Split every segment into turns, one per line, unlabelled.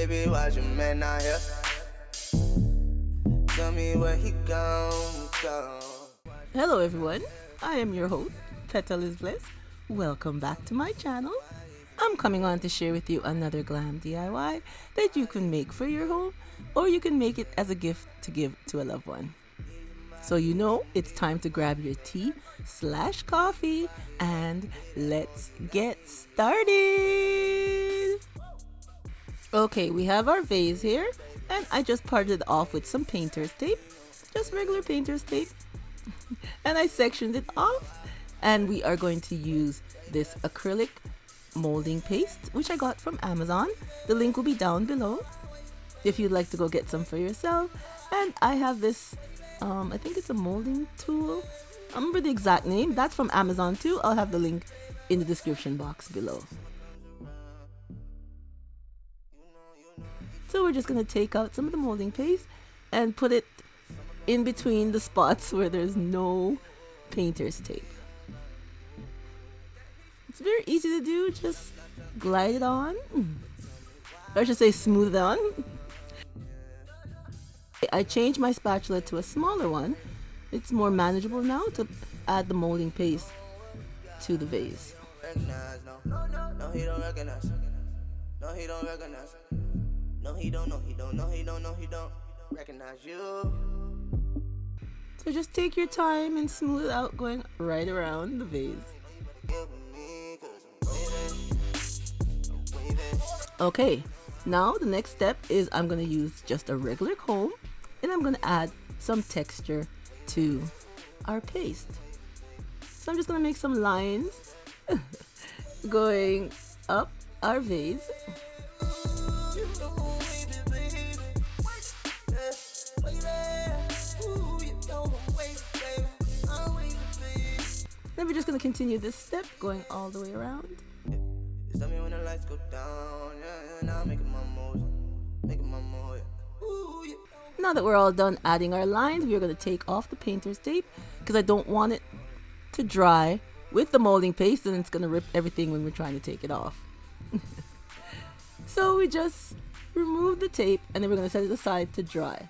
baby, why's your man not here? Tell me where he gone.
Hello everyone, I am your host, Petalisbless. Welcome back to my channel. I'm coming on to share with you another glam DIY that you can make for your home, or you can make it as a gift to give to a loved one. So you know it's time to grab your tea/coffee and let's get started. Okay, we have our vase here, and I just parted it off with some painter's tape, just regular painter's tape, and I sectioned it off, and we are going to use this acrylic molding paste, which I got from Amazon. The link will be down below if you'd like to go get some for yourself. And I have this, I think it's a molding tool. I remember the exact name. That's from Amazon too. I'll have the link in the description box below. So we're just going to take out some of the molding paste and put it in between the spots where there's no painter's tape. It's very easy to do, just glide it on, or I should say smooth it on. I changed my spatula to a smaller one. It's more manageable now to add the molding paste to the vase.
No, he don't recognize. No, he don't recognize. No, he don't recognize you.
So just take your time and smooth it out, going right around the vase. Okay, now the next step is I'm going to use just a regular comb, and I'm going to add some texture to our paste. So I'm just going to make some lines going up our vase. Then we're just going to continue this step going all the way around. Now that we're all done adding our lines, we're going to take off the painter's tape because I don't want it to dry with the molding paste, and it's going to rip everything when we're trying to take it off. So we just remove the tape, and then we're going to set it aside to dry.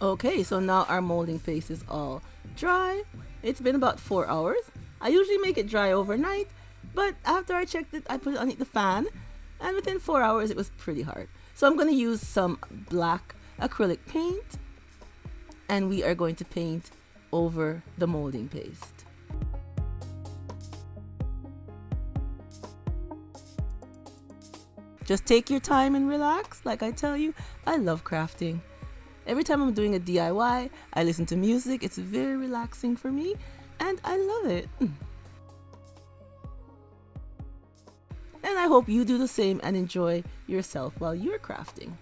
Okay, so now our molding paste is all dry. It's been about 4 hours. I usually make it dry overnight, but after I checked it, I put it underneath the fan, and within 4 hours it was pretty hard. So I'm going to use some black acrylic paint, and we are going to paint over the molding paste. Just take your time and relax. Like I tell you, I love crafting. Every time I'm doing a DIY, I listen to music. It's very relaxing for me, and I love it. And I hope you do the same and enjoy yourself while you're crafting.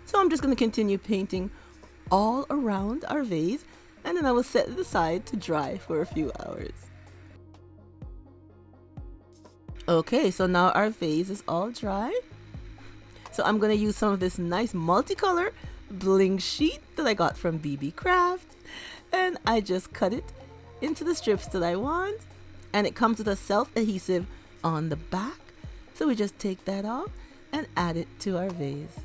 So I'm just going to continue painting all around our vase, and then I will set it aside to dry for a few hours. Okay, so now our vase is all dry. So I'm going to use some of this nice multicolor bling sheet that I got from BB Craft, and I just cut it into the strips that I want, and it comes with a self-adhesive on the back. So we just take that off and add it to our vase.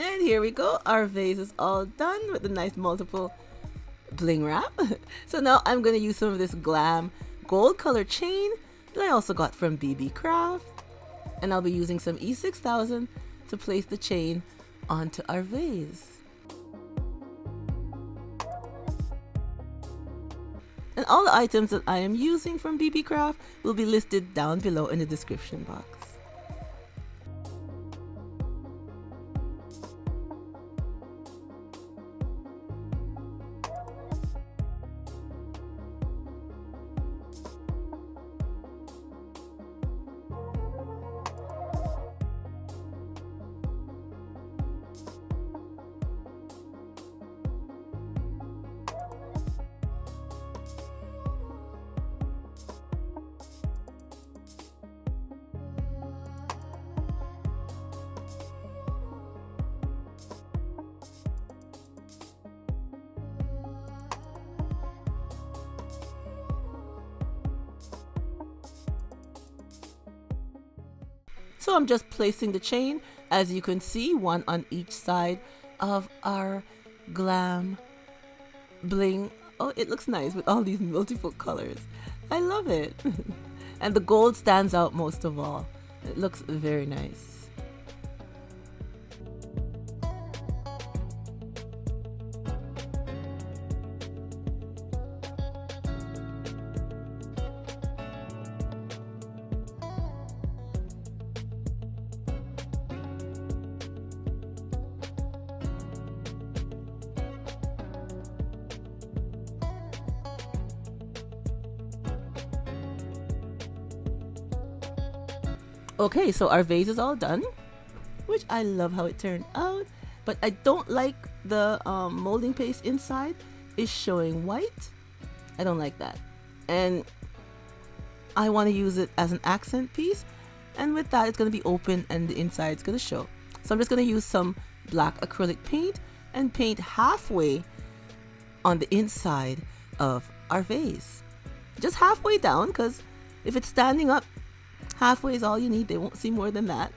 And here we go, our vase is all done with the nice multiple bling wrap. So now I'm going to use some of this GLAM gold color chain that I also got from BB Craft. And I'll be using some E6000 to place the chain onto our vase. And all the items that I am using from BB Craft will be listed down below in the description box. So I'm just placing the chain, as you can see, one on each side of our GLAM bling. Oh, it looks nice with all these multiple colors. I love it. And the gold stands out most of all. It looks very nice. Okay, so our vase is all done, which I love how it turned out, but I don't like the molding paste inside is showing white. I don't like that. And I want to use it as an accent piece, and with that it's going to be open and the inside is going to show. So I'm just going to use some black acrylic paint and paint halfway on the inside of our vase. Just halfway down, because if it's standing up, halfway is all you need. They won't see more than that.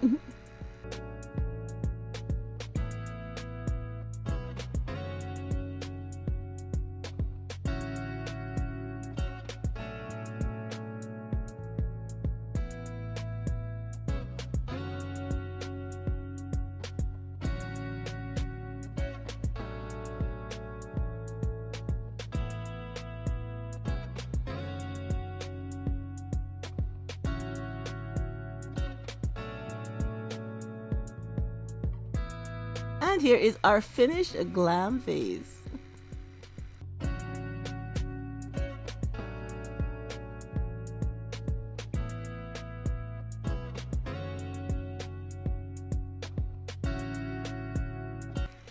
And here is our finished GLAM vase.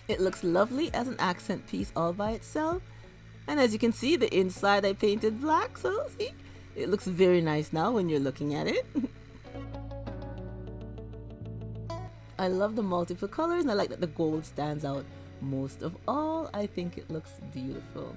It looks lovely as an accent piece all by itself. And as you can see, the inside I painted black, so see, it looks very nice now when you're looking at it. I love the multiple colors, and I like that the gold stands out most of all. I think it looks beautiful.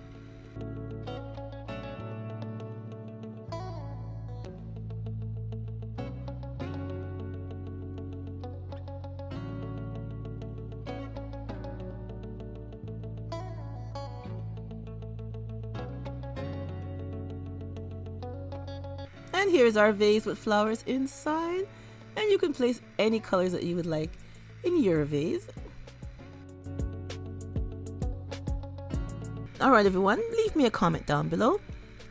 And here's our vase with flowers inside. And you can place any colors that you would like in your vase. Alright everyone, leave me a comment down below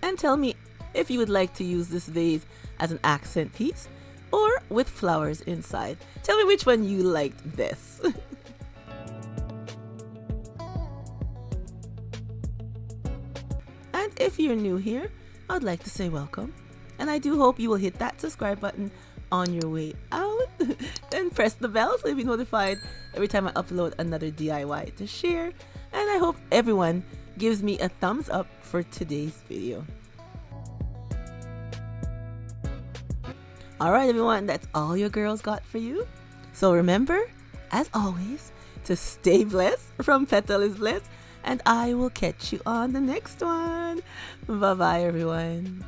and tell me if you would like to use this vase as an accent piece or with flowers inside. Tell me which one you liked best. And if you're new here, I'd like to say welcome. And I do hope you will hit that subscribe button on your way out and press the bell so you'll be notified every time I upload another DIY to share. And I hope everyone gives me a thumbs up for today's video. Alright everyone, that's all your girls got for you. So remember, as always, to stay blessed from Petalisbless, and I will catch you on the next one. Bye bye everyone.